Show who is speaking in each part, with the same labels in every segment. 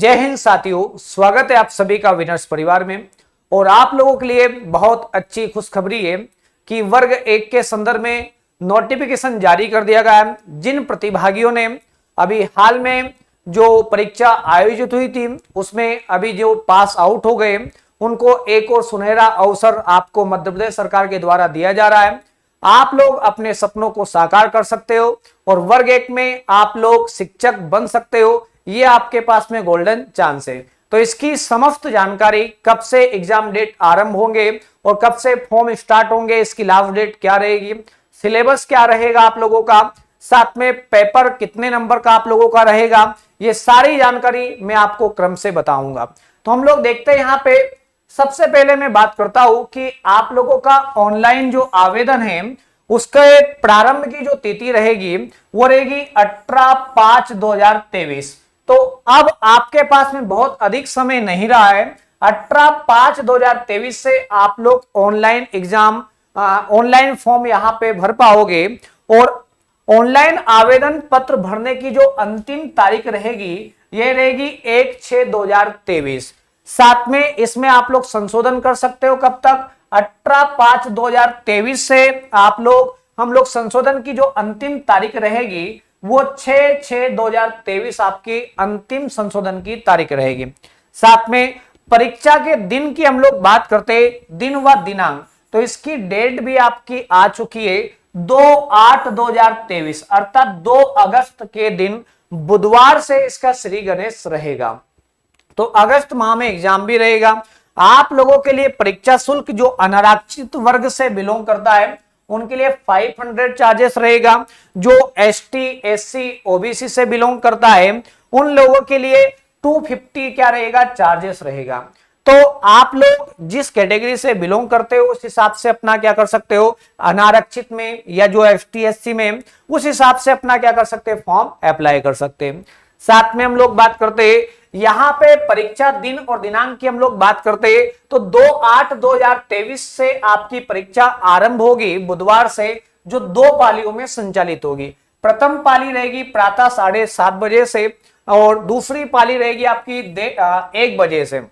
Speaker 1: जय हिंद साथियों, स्वागत है आप सभी का विनर्स परिवार में। और आप लोगों के लिए बहुत अच्छी खुशखबरी है कि वर्ग 1 के संदर्भ में नोटिफिकेशन जारी कर दिया गया है। जिन प्रतिभागियों ने अभी हाल में जो परीक्षा आयोजित हुई थी उसमें अभी जो पास आउट हो गए उनको एक और सुनहरा अवसर आपको मध्य प्रदेश सरकार के द्वारा दिया जा रहा है। आप लोग अपने सपनों को साकार कर सकते हो और वर्ग 1 में आप लोग शिक्षक बन सकते हो। ये आपके पास में गोल्डन चांस है। तो इसकी समस्त जानकारी, कब से एग्जाम डेट आरंभ होंगे और कब से फॉर्म स्टार्ट होंगे, इसकी लास्ट डेट क्या रहेगी, सिलेबस क्या रहेगा आप लोगों का, साथ में पेपर कितने नंबर का आप लोगों का रहेगा, ये सारी जानकारी मैं आपको क्रम से बताऊंगा। तो हम लोग देखते हैं यहाँ पे सबसे पहले मैं बात करता हूं कि आप लोगों का ऑनलाइन जो आवेदन है उसके प्रारंभ की जो तिथि रहेगी वो रहेगी 18/5/2023। तो अब आपके पास में बहुत अधिक समय नहीं रहा है। 18/5/2023 से आप लोग ऑनलाइन एग्जाम, ऑनलाइन फॉर्म यहां पे भर पाओगे और ऑनलाइन आवेदन पत्र भरने की जो अंतिम तारीख रहेगी ये रहेगी 1/6/2023। साथ में इसमें आप लोग संशोधन कर सकते हो। कब तक? 18/5/2023 से हम लोग संशोधन की जो अंतिम तारीख रहेगी वो 6/6/2023 आपकी अंतिम संशोधन की तारीख रहेगी। साथ में परीक्षा के दिन की हम लोग बात करते हैं, दिन व दिनांक, तो इसकी डेट भी आपकी आ चुकी है 2/8/2023 अर्थात 2 अगस्त के दिन बुधवार से इसका श्री गणेश रहेगा। तो अगस्त माह में एग्जाम भी रहेगा। आप लोगों के लिए परीक्षा शुल्क जो अनारक्षित वर्ग से बिलोंग करता है उनके लिए 500 चार्जेस रहेगा। जो एसटी, एससी, ओबीसी से बिलोंग करता है उन लोगों के लिए 250 क्या रहेगा, चार्जेस रहेगा। तो आप लोग जिस कैटेगरी से बिलोंग करते हो उस हिसाब से अपना क्या कर सकते हो, अनारक्षित में या जो एसटी, एससी में, उस हिसाब से अपना क्या कर सकते हैं, फॉर्म अप्लाई कर सकते हैं। साथ में हम लोग बात करते हैं यहां पे परीक्षा दिन और दिनांक की हम लोग बात करते हैं तो 2/8/2023 से आपकी परीक्षा आरंभ होगी बुधवार से, जो 2 पालियों में संचालित होगी। प्रथम पाली रहेगी प्रातः 7:30 बजे से और दूसरी पाली रहेगी आपकी 1 बजे से।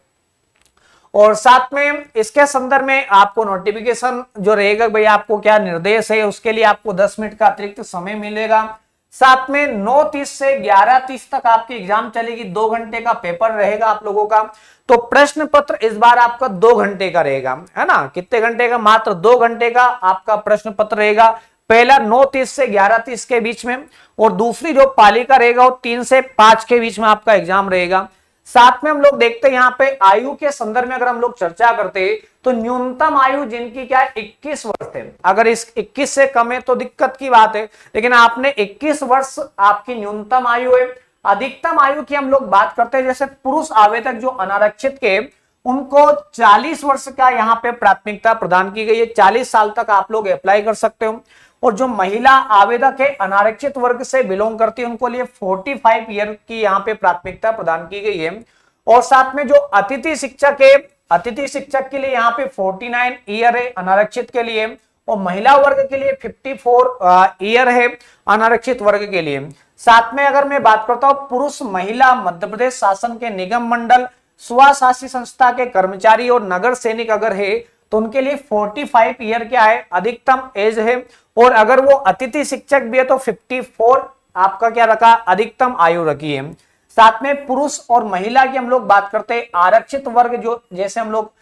Speaker 1: और साथ में इसके संदर्भ में आपको नोटिफिकेशन जो रहेगा भाई आपको क्या निर्देश है उसके लिए आपको 10 मिनट का अतिरिक्त समय मिलेगा। साथ में 9:30 से 11:30 तक आपकी एग्जाम चलेगी, 2 घंटे का पेपर रहेगा आप लोगों का। तो प्रश्न पत्र इस बार आपका 2 घंटे का रहेगा, है ना। कितने घंटे का? मात्र 2 घंटे का आपका प्रश्न पत्र रहेगा। पहला 9:30 से 11:30 के बीच में और दूसरी जो पालिका रहेगा वो 3 से 5 के बीच में आपका एग्जाम रहेगा। साथ में हम लोग देखते हैं यहाँ पे आयु के संदर्भ में अगर हम लोग चर्चा करते हैं तो न्यूनतम आयु जिनकी क्या है 21 वर्ष है। अगर इस 21 से कम है तो दिक्कत की बात है, लेकिन आपने 21 वर्ष आपकी न्यूनतम आयु है। अधिकतम आयु की हम लोग बात करते हैं, जैसे पुरुष आवेदक जो अनारक्षित के उनको 40 वर्ष का यहाँ पे प्राथमिकता प्रदान की गई है। 40 साल तक आप लोग अप्लाई कर सकते हो। और जो महिला आवेदक है अनारक्षित वर्ग से बिलोंग करती है उनको लिए 45 ईयर की यहाँ पे प्राथमिकता प्रदान की गई है। और साथ में जो अतिथि शिक्षक है, अतिथि शिक्षक के लिए यहाँ पे 49 ईयर है अनारक्षित के लिए, और महिला वर्ग के लिए 54 ईयर है अनारक्षित वर्ग के लिए। साथ में अगर मैं बात करता हूं पुरुष महिला मध्य प्रदेश शासन के निगम मंडल, स्वशासी संस्था के कर्मचारी और नगर सैनिक अगर है तो उनके लिए 45 ईयर क्या है, अधिकतम एज है। और अगर वो अतिथि शिक्षक भी है तो 54 आपका क्या रखा, अधिकतम आयु रखी है। साथ में पुरुष और महिला की हम लोग बात करते हैं आरक्षित वर्ग, जो जैसे हम लोग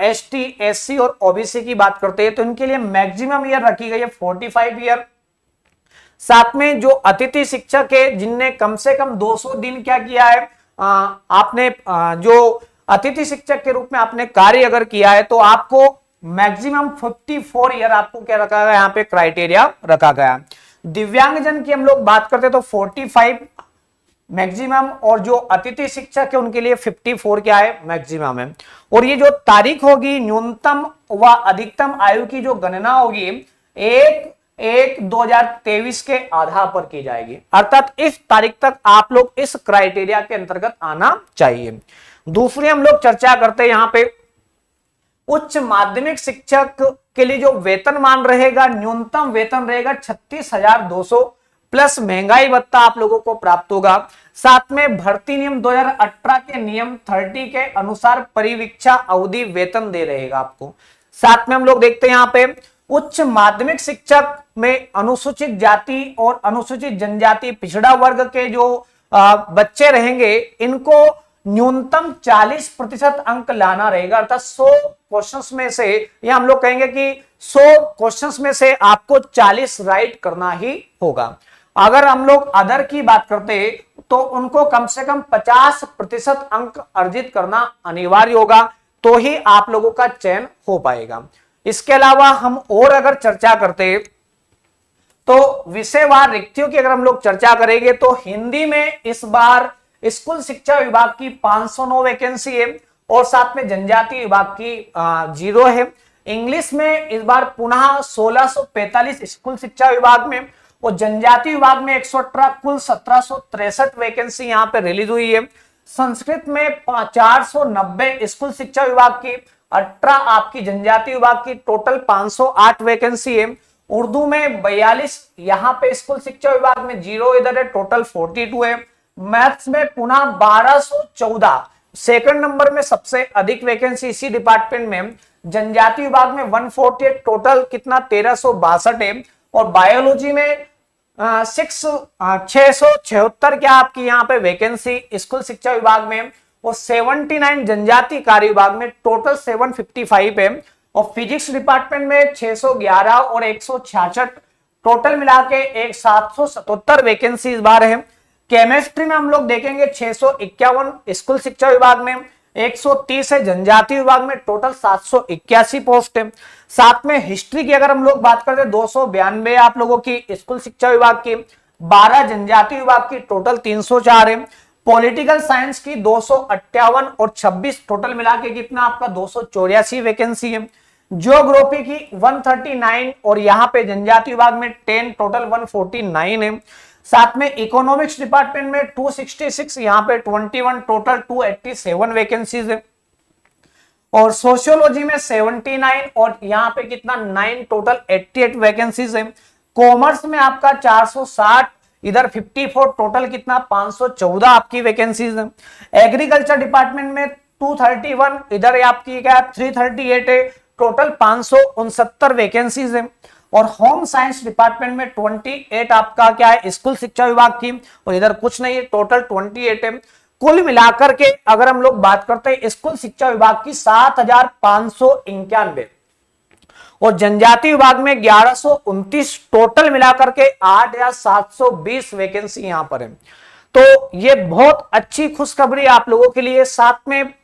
Speaker 1: एसटी, एससी और ओबीसी की बात करते हैं तो इनके लिए मैक्सिमम ईयर रखी गई है 45 ईयर। साथ में जो अतिथि शिक्षक है जिनने कम से कम 200 दिन क्या किया है, आपने जो अतिथि शिक्षक के रूप में आपने कार्य अगर किया है तो आपको मैक्सिमम 54 ईयर आपको क्या रखा गया, यहाँ पे क्राइटेरिया रखा गया। दिव्यांगजन की हम लोग बात करते हैं तो 45 मैक्सिमम, और जो अतिथि शिक्षक है उनके लिए 54 क्या है, मैक्सिमम है। और ये जो तारीख होगी न्यूनतम व अधिकतम आयु की जो गणना होगी 1/1/2023 के आधार पर की जाएगी, अर्थात इस तारीख तक आप लोग इस क्राइटेरिया के अंतर्गत आना चाहिए। दूसरी हम लोग चर्चा करते हैं यहाँ पे उच्च माध्यमिक शिक्षक के लिए जो वेतनमान रहेगा, न्यूनतम वेतन रहेगा 36,200 प्लस महंगाई भत्ता आप लोगों को प्राप्त होगा। साथ में भर्ती नियम 2018 के नियम 30 के अनुसार परिवीक्षा अवधि वेतन दे रहेगा आपको। साथ में हम लोग देखते हैं यहाँ पे उच्च माध्यमिक शिक्षक में अनुसूचित जाति और अनुसूचित जनजाति पिछड़ा वर्ग के जो बच्चे रहेंगे इनको न्यूनतम 40% अंक लाना रहेगा, अर्थात 100 क्वेश्चंस में से, या हम लोग कहेंगे कि 100 क्वेश्चंस में से आपको 40 राइट करना ही होगा। अगर हम लोग अदर की बात करते तो उनको कम से कम 50% अंक अर्जित करना अनिवार्य होगा, तो ही आप लोगों का चयन हो पाएगा। इसके अलावा हम और अगर चर्चा करते तो विषयवार रिक्तियों की अगर हम लोग चर्चा करेंगे तो हिंदी में इस बार स्कूल शिक्षा विभाग की 509 वैकेंसी है और साथ में जनजातीय विभाग की 0 है। इंग्लिश में इस बार पुनः 1645 स्कूल शिक्षा विभाग में और जनजातीय विभाग में 118, कुल 1763 वैकेंसी यहाँ पे रिलीज हुई है। संस्कृत में 490 स्कूल शिक्षा विभाग की, 18 आपकी जनजातीय विभाग की, टोटल 508 वैकेंसी है। उर्दू में 42 यहाँ पे स्कूल शिक्षा विभाग में 0 इधर है, टोटल 42 है। मैथ्स में पुनः 1214, सेकंड नंबर में सबसे अधिक वैकेंसी इसी डिपार्टमेंट में। जनजातीय विभाग में 148, टोटल कितना 1362 है। और बायोलॉजी में 676 क्या आपकी यहाँ पे वैकेंसी स्कूल शिक्षा विभाग में और 79 जनजातीय कार्य विभाग में, टोटल 755 है। और फिजिक्स डिपार्टमेंट में 611 और 166, टोटल मिला के 777 वैकेंसी इस बार है। केमिस्ट्री में हम लोग देखेंगे 651 स्कूल शिक्षा विभाग में, 130 है जनजातीय विभाग में, टोटल 781 पोस्ट है। साथ में हिस्ट्री की अगर हम लोग बात करते हैं 292 आप लोगों की स्कूल शिक्षा विभाग की, 12 जनजातीय विभाग की, टोटल 304 है। पॉलिटिकल साइंस की 258 और 26, टोटल मिला के कितना आपका 284 वैकेंसी है। ज्योग्राफी की 139 और यहाँ पे जनजातीय विभाग में 10, टोटल 149 है। साथ में इकोनॉमिक्स डिपार्टमेंट में 266, यहाँ पे 21, टोटल 287 वैकेंसीज है। और सोशियोलॉजी में 79 और यहाँ पे कितना 9, टोटल 88 वैकेंसीज है। कॉमर्स में आपका 460, इधर 54, टोटल कितना 514 आपकी वैकेंसीज है। एग्रीकल्चर डिपार्टमेंट में 231, इधर आपकी क्या 338 है, टोटल 569 वैकेंसीज है। और होम साइंस डिपार्टमेंट में 28 आपका क्या है स्कूल शिक्षा विभाग की, और इधर कुछ नहीं है, टोटल 28 है। कुल मिलाकर के अगर हम लोग बात करते हैं स्कूल शिक्षा विभाग की 7591 और जनजातीय विभाग में 1129, टोटल मिलाकर के 8720 वैकेंसी यहां पर है। तो ये बहुत अच्छी खुशखबरी आप लोगों के लिए। साथ में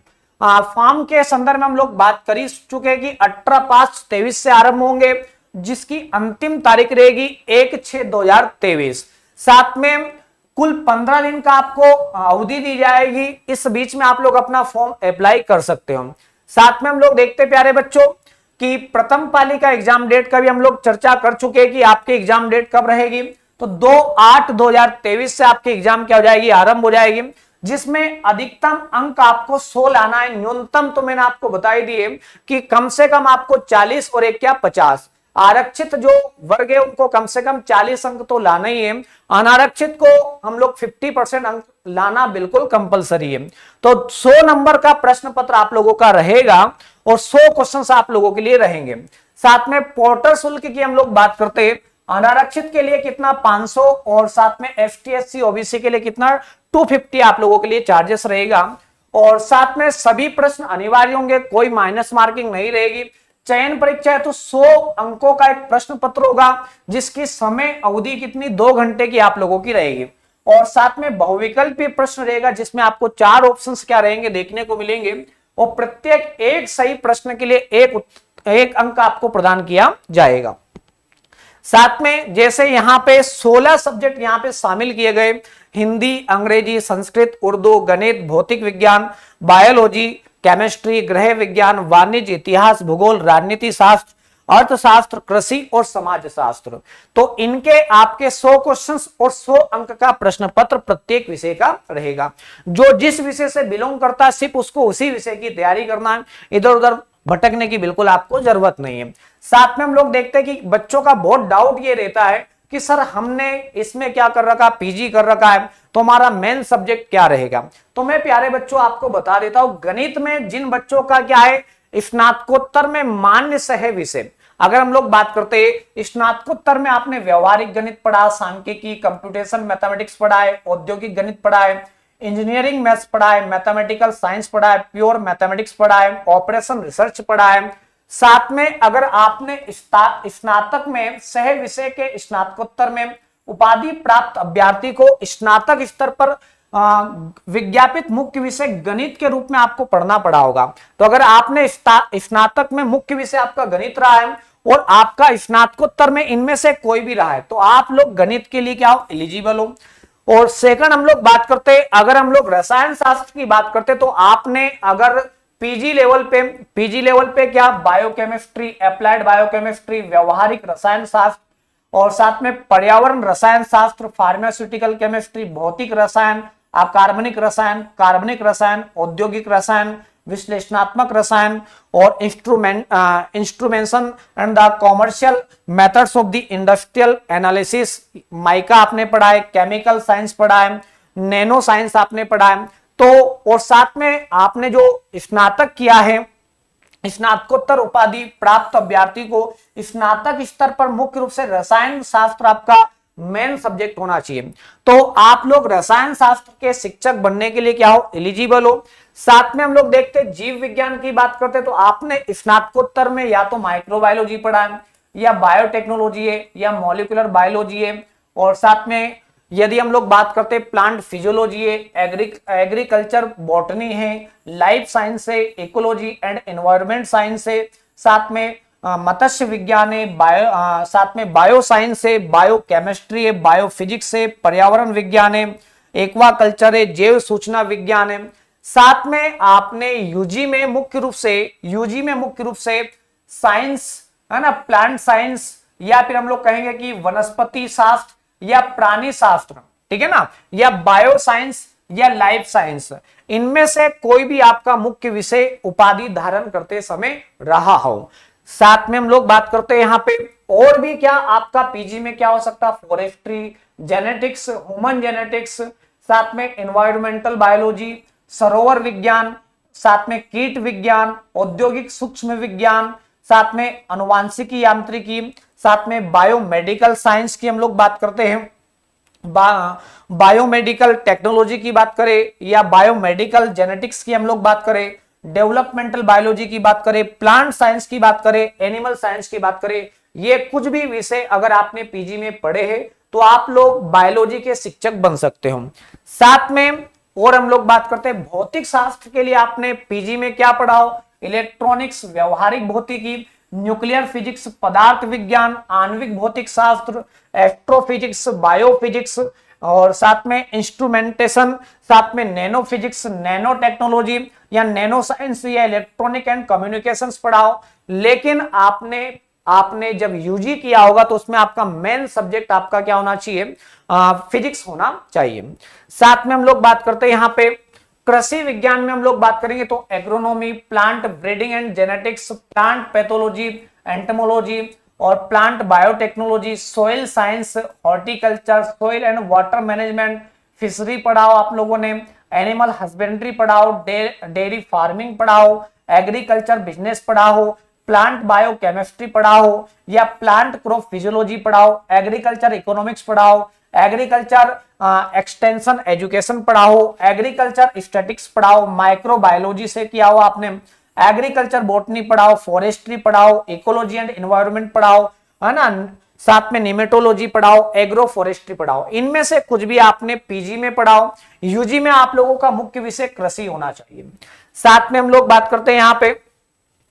Speaker 1: फॉर्म के संदर्भ में हम लोग बात कर ही चुके कि 18/5/23 से आरंभ होंगे, जिसकी अंतिम तारीख रहेगी 1/6/2023। साथ में कुल 15 दिन का आपको अवधि दी जाएगी, इस बीच में आप लोग अपना फॉर्म अप्लाई कर सकते हो। साथ में हम लोग देखते प्यारे बच्चों कि प्रथम पाली का एग्जाम डेट का भी हम लोग चर्चा कर चुके हैं कि आपकी एग्जाम डेट कब रहेगी। तो 2/8/2023 से आपकी एग्जाम क्या हो जाएगी, आरंभ हो जाएगी, जिसमें अधिकतम अंक आपको 100 लाना है। न्यूनतम तो मैंने आपको बताई दिए कि कम से कम आपको 40 और एक क्या 50। आरक्षित जो वर्ग है उनको कम से कम 40 अंक तो लाना ही है, अनारक्षित को हम लोग 50% अंक लाना बिल्कुल कंपलसरी है। तो 100 नंबर का प्रश्न पत्र आप लोगों का रहेगा और 100 क्वेश्चन आप लोगों के लिए रहेंगे। साथ में पोर्टल शुल्क की हम लोग बात करते हैं, अनारक्षित के लिए कितना 500 और साथ में ST SC OBC के लिए कितना 250 आप लोगों के लिए चार्जेस रहेगा। और साथ में सभी प्रश्न अनिवार्य होंगे, कोई माइनस मार्किंग नहीं रहेगी। चयन परीक्षा है तो 100 अंकों का एक प्रश्न पत्र होगा, जिसकी समय अवधि कितनी 2 घंटे की आप लोगों की रहेगी। और साथ में बहुविकल्पीय प्रश्न रहेगा, जिसमें आपको 4 ऑप्शंस क्या रहेंगे देखने को मिलेंगे और प्रत्येक एक सही प्रश्न के लिए एक अंक आपको प्रदान किया जाएगा। साथ में जैसे यहाँ पे 16 सब्जेक्ट यहाँ पे शामिल किए गए, हिंदी, अंग्रेजी, संस्कृत, उर्दू, गणित, भौतिक विज्ञान, बायोलॉजी, केमिस्ट्री, गृह विज्ञान, वाणिज्य, इतिहास, भूगोल, राजनीति शास्त्र, अर्थशास्त्र, कृषि और समाज शास्त्र। तो इनके आपके 100 क्वेश्चंस और 100 अंक का प्रश्न पत्र प्रत्येक विषय का रहेगा। जो जिस विषय से बिलोंग करता है सिर्फ उसको उसी विषय की तैयारी करना है, इधर उधर भटकने की बिल्कुल आपको जरूरत नहीं है। साथ में हम लोग देखते हैं कि बच्चों का बहुत डाउट ये रहता है कि सर हमने इसमें क्या कर रखा, पीजी कर रखा है, तो हमारा मेन सब्जेक्ट क्या रहेगा। तो मैं प्यारे बच्चों आपको बता देता हूं, गणित में जिन बच्चों का क्या है, स्नातकोत्तर में मान्य सह विषय, अगर हम लोग बात करते हैं स्नातकोत्तर में आपने व्यवहारिक गणित पढ़ा, सांख्यिकी, कंप्यूटेशन मैथमेटिक्स पढ़ा है, औद्योगिक गणित पढ़ा है, इंजीनियरिंग मैथ्स पढ़ा है, मैथमेटिकल साइंस पढ़ा है, प्योर मैथमेटिक्स पढ़ा है, ऑपरेशन रिसर्च पढ़ा है। साथ में अगर आपने स्नातक में सह विषय के स्नातकोत्तर में उपाधि प्राप्त अभ्यर्थी को स्नातक स्तर पर विज्ञापित मुख्य विषय गणित के रूप में आपको पढ़ना पड़ा होगा। तो अगर आपने स्नातक में मुख्य विषय आपका गणित रहा है और आपका स्नातकोत्तर में इनमें से कोई भी रहा है, तो आप लोग गणित के लिए क्या हो, एलिजिबल हो। और सेकंड हम लोग बात करते हैं, अगर हम लोग रसायन शास्त्र की बात करते तो आपने अगर पीजी लेवल पे क्या, बायोकेमिस्ट्री, अप्लाइड बायोकेमिस्ट्री, व्यवहारिक रसायन शास्त्र और साथ में पर्यावरण रसायन शास्त्र, फार्मास्यूटिकल केमिस्ट्री, भौतिक रसायन, अकार्बनिक रसायन, कार्बनिक रसायन, औद्योगिक रसायन, विश्लेषणात्मक रसायन और instrumentation and the commercial methods of the industrial analysis, mica आपने पढ़ा है, केमिकल साइंस पढ़ा है, नैनो साइंस आपने पढ़ा है। तो और साथ में आपने जो स्नातक किया है, स्नातकोत्तर उपाधि प्राप्त अभ्यर्थी को स्नातक स्तर पर मुख्य रूप से रसायन शास्त्र आपका मेन सब्जेक्ट होना चाहिए। तो आप लोग रसायन शास्त्र के शिक्षक बनने के लिए क्या हो, एलिजिबल हो। साथ में हम लोग देखते हैं जीव विज्ञान की बात करते हैं, तो आपने स्नातकोत्तर में या तो माइक्रोबायोलॉजी पढ़ा है, या बायोटेक्नोलॉजी है, या मॉलिक्यूलर बायोलॉजी है, और साथ में यदि हम लोग बात करते हैं प्लांट फिजियोलॉजी है, एग्रीकल्चर बॉटनी है, लाइफ साइंस है, इकोलॉजी एंड एनवायरमेंट साइंस है, साथ में मत्स्य विज्ञान है, साथ में बायो साइंस है, बायो केमिस्ट्री है, बायो फिजिक्स है, पर्यावरण विज्ञान है, एक्वाकल्चर है, जैव सूचना विज्ञान है। साथ में आपने यूजी में मुख्य रूप से साइंस है ना, प्लांट साइंस, या फिर हम लोग कहेंगे कि वनस्पति शास्त्र या प्राणी शास्त्र, ठीक है ना, या बायो साइंस या लाइफ साइंस, इनमें से कोई भी आपका मुख्य विषय उपाधि धारण करते समय रहा हो। साथ में हम लोग बात करते हैं यहाँ पे और भी क्या आपका पीजी में क्या हो सकता है, फॉरेस्ट्री, जेनेटिक्स, ह्यूमन जेनेटिक्स, साथ में एनवायरमेंटल बायोलॉजी, सरोवर विज्ञान, साथ में कीट विज्ञान, औद्योगिक सूक्ष्म विज्ञान, साथ में अनुवांशिकी यांत्रिकी, साथ में बायोमेडिकल साइंस की हम लोग बात करते हैं, बायोमेडिकल टेक्नोलॉजी की बात करें या बायोमेडिकल जेनेटिक्स की हम लोग बात करें, डेवलपमेंटल बायोलॉजी की बात करें, प्लांट साइंस की बात करें, एनिमल साइंस की बात करें, ये कुछ भी विषय अगर आपने पीजी में पढ़े हैं तो आप लोग बायोलॉजी के शिक्षक बन सकते हो। साथ में और हम लोग बात करते हैं भौतिक शास्त्र के लिए आपने पीजी में क्या पढ़ा हो, इलेक्ट्रॉनिक्स, व्यवहारिक भौतिकी, न्यूक्लियर फिजिक्स, पदार्थ विज्ञान, आणविक भौतिक शास्त्र, एस्ट्रोफिजिक्स, बायोफिजिक्स और साथ में इंस्ट्रूमेंटेशन, साथ में नैनो फिजिक्स, नैनो टेक्नोलॉजी या नैनो साइंस या इलेक्ट्रॉनिक एंड कम्युनिकेशंस पढ़ाओ। लेकिन आपने जब यूजी किया होगा तो उसमें आपका मेन सब्जेक्ट आपका क्या होना चाहिए, फिजिक्स होना चाहिए। साथ में हम लोग बात करते हैं यहाँ पे कृषि विज्ञान में हम लोग बात करेंगे तो agronomy, plant breeding and genetics, plant pathology, entomology और plant biotechnology, soil science, horticulture, soil and water management, fishery पढ़ाओ आप लोगों ने, एनिमल हस्बेंड्री पढ़ाओ, डेयरी फार्मिंग पढ़ाओ, एग्रीकल्चर बिजनेस पढ़ाओ, प्लांट बायो केमिस्ट्री पढ़ाओ या प्लांट क्रॉप फिजियोलॉजी पढ़ाओ, एग्रीकल्चर इकोनॉमिक्स पढ़ाओ, एग्रीकल्चर एक्सटेंशन एजुकेशन पढ़ाओ, एग्रीकल्चर स्टैटिक्स पढ़ाओ, माइक्रोबायोलॉजी से किया हुआ आपने, एग्रीकल्चर बॉटनी पढ़ाओ, फॉरेस्ट्री पढ़ाओ, इकोलॉजी एंड एनवायरनमेंट पढ़ाओ, है ना, साथ में निमेटोलॉजी पढ़ाओ, एग्रो फॉरेस्ट्री पढ़ाओ। इनमें से कुछ भी आपने पीजी में पढ़ाओ। यूजी में आप लोगों का मुख्य विषय कृषि होना चाहिए। साथ में हम लोग बात करते हैं यहाँ पे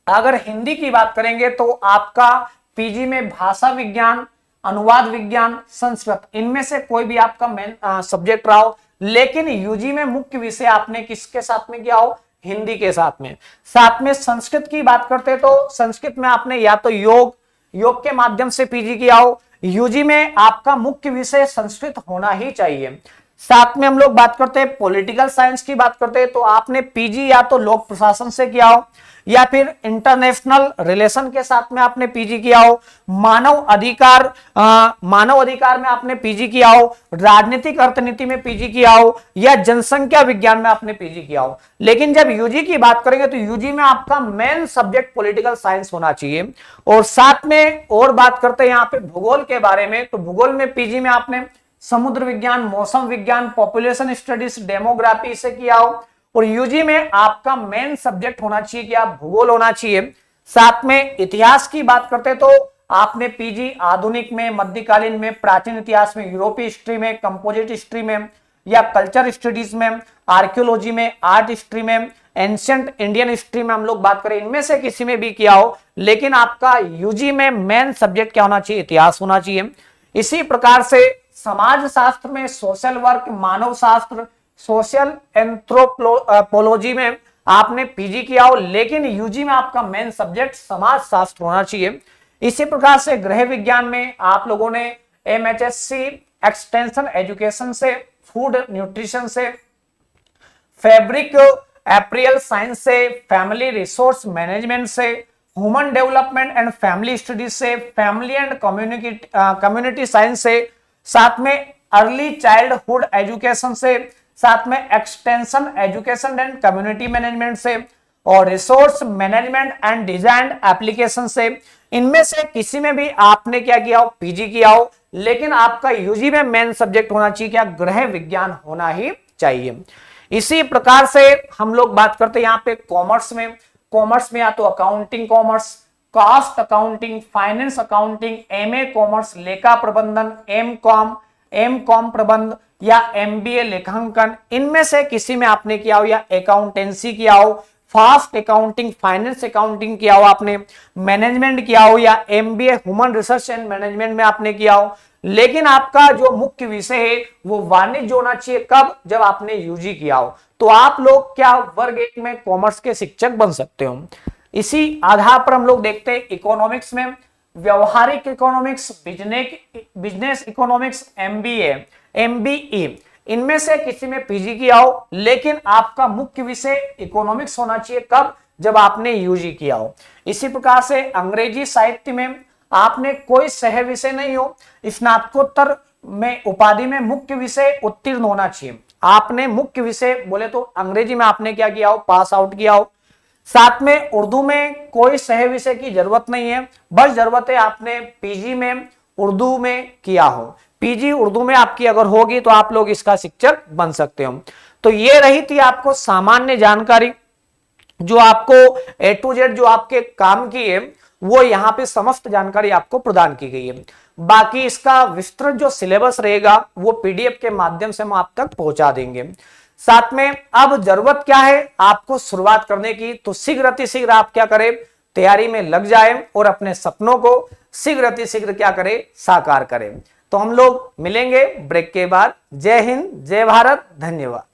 Speaker 1: अगर हिंदी की बात करेंगे तो आपका पीजी में भाषा विज्ञान, अनुवाद विज्ञान, संस्कृत, इनमें से कोई भी आपका मेन सब्जेक्ट रहा हो। लेकिन यूजी में मुख्य विषय आपने किसके साथ में किया हो, हिंदी के साथ में। साथ में संस्कृत की बात करते हैं तो संस्कृत में आपने या तो योग के माध्यम से पीजी किया हो। यूजी में आपका मुख्य विषय संस्कृत होना ही चाहिए। साथ में हम लोग बात करते हैं पॉलिटिकल साइंस की बात करते हैं तो आपने पीजी या तो लोक प्रशासन से किया हो या फिर इंटरनेशनल रिलेशन के साथ में आपने पीजी किया हो, मानव अधिकार में आपने पीजी किया हो, राजनीतिक अर्थनीति में पीजी किया हो या जनसंख्या विज्ञान में आपने पीजी किया हो। लेकिन जब यूजी की बात करेंगे तो यूजी में आपका मेन सब्जेक्ट पॉलिटिकल साइंस होना चाहिए। और साथ में और बात करते हैं यहाँ पे भूगोल के बारे में, तो भूगोल में पीजी में आपने समुद्र विज्ञान, मौसम विज्ञान, पॉपुलेशन स्टडीज, डेमोग्राफी से किया हो। और यूजी में आपका मेन सब्जेक्ट होना चाहिए कि आप भूगोल होना चाहिए। साथ में इतिहास की बात करते तो आपने पीजी आधुनिक में, मध्यकालीन में, प्राचीन इतिहास में, यूरोपीय हिस्ट्री में, कंपोजिट हिस्ट्री में या कल्चर स्टडीज में, आर्कियोलॉजी में, आर्ट हिस्ट्री में, एंशिएंट इंडियन हिस्ट्री में हम लोग बात करें, इनमें से किसी में भी किया हो। लेकिन आपका यूजी में मेन सब्जेक्ट क्या होना चाहिए? इतिहास होना चाहिए। इसी प्रकार से समाज शास्त्र में सोशल वर्क, मानव शास्त्र, सोशल एंथ्रोपोलॉजी में आपने पीजी किया हो, लेकिन यूजी में आपका मेन सब्जेक्ट समाज शास्त्र होना चाहिए। इसी प्रकार से गृह विज्ञान में आप लोगों ने एमएचएससी एक्सटेंशन एजुकेशन से, फूड न्यूट्रिशन से, फैब्रिक एप्रियल साइंस से, फैमिली रिसोर्स मैनेजमेंट से, human development and family studies से, फैमिली एंड कम्युनिटी साइंस से, साथ में अर्ली चाइल्डहुड एजुकेशन से, साथ में extension education and community management से और resource management and design application से। इनमें से किसी में भी आपने क्या किया हो? पीजी किया हो। लेकिन आपका यूजी में मेन सब्जेक्ट होना चाहिए क्या? गृह विज्ञान होना ही चाहिए। इसी प्रकार से हम लोग बात करते हैं यहाँ पे कॉमर्स में। कॉमर्स में या तो accounting commerce, cost accounting, finance accounting, MA commerce, लेखा प्रबंधन, एम कॉम प्रबंध या एमबीए लेखांकन, इनमें से किसी में आपने किया हो या अकाउंटेंसी किया हो, फास्ट अकाउंटिंग, फाइनेंस अकाउंटिंग किया हो आपने, मैनेजमेंट किया हो या MBA human research and management में आपने किया हो। लेकिन आपका जो मुख्य विषय है वो वाणिज्य होना चाहिए। कब? जब आपने यूजी किया हो। तो आप लोग क्या वर्ग 1 में कॉमर्स के शिक्षक बन सकते हो। इसी आधार पर हम लोग देखते हैं इकोनॉमिक्स में व्यवहारिक economics, business economics, MBA, MBE, इनमें से किसी में पीजी किया हो। लेकिन आपका मुख्य विषय इकोनॉमिक्स होना चाहिए। कब? जब आपने यूजी किया हो। इसी प्रकार से अंग्रेजी साहित्य में आपने कोई सह विषय नहीं हो, स्नातकोत्तर में उपाधि में मुख्य विषय उत्तीर्ण होना चाहिए। आपने मुख्य विषय बोले तो अंग्रेजी में आपने क्या किया हो? पास आउट किया हो। साथ में उर्दू में कोई सह विषय की जरूरत नहीं है, बस जरूरत है आपने पीजी में उर्दू में किया हो। पीजी उर्दू में आपकी अगर होगी तो आप लोग इसका शिक्षक बन सकते हो। तो ये रही थी आपको सामान्य जानकारी, जो आपको ए टू जेड जो आपके काम की है वो यहाँ पे समस्त जानकारी आपको प्रदान की गई है। बाकी इसका विस्तृत जो सिलेबस रहेगा वो पीडीएफ के माध्यम से हम आप तक पहुंचा देंगे। साथ में अब जरूरत क्या है आपको शुरुआत करने की, तो शीघ्र अतिशीघ्र आप क्या करें? तैयारी में लग जाए और अपने सपनों को शीघ्र अतिशीघ्र क्या करें? साकार करें। तो हम लोग मिलेंगे ब्रेक के बाद। जय हिंद, जय भारत, धन्यवाद।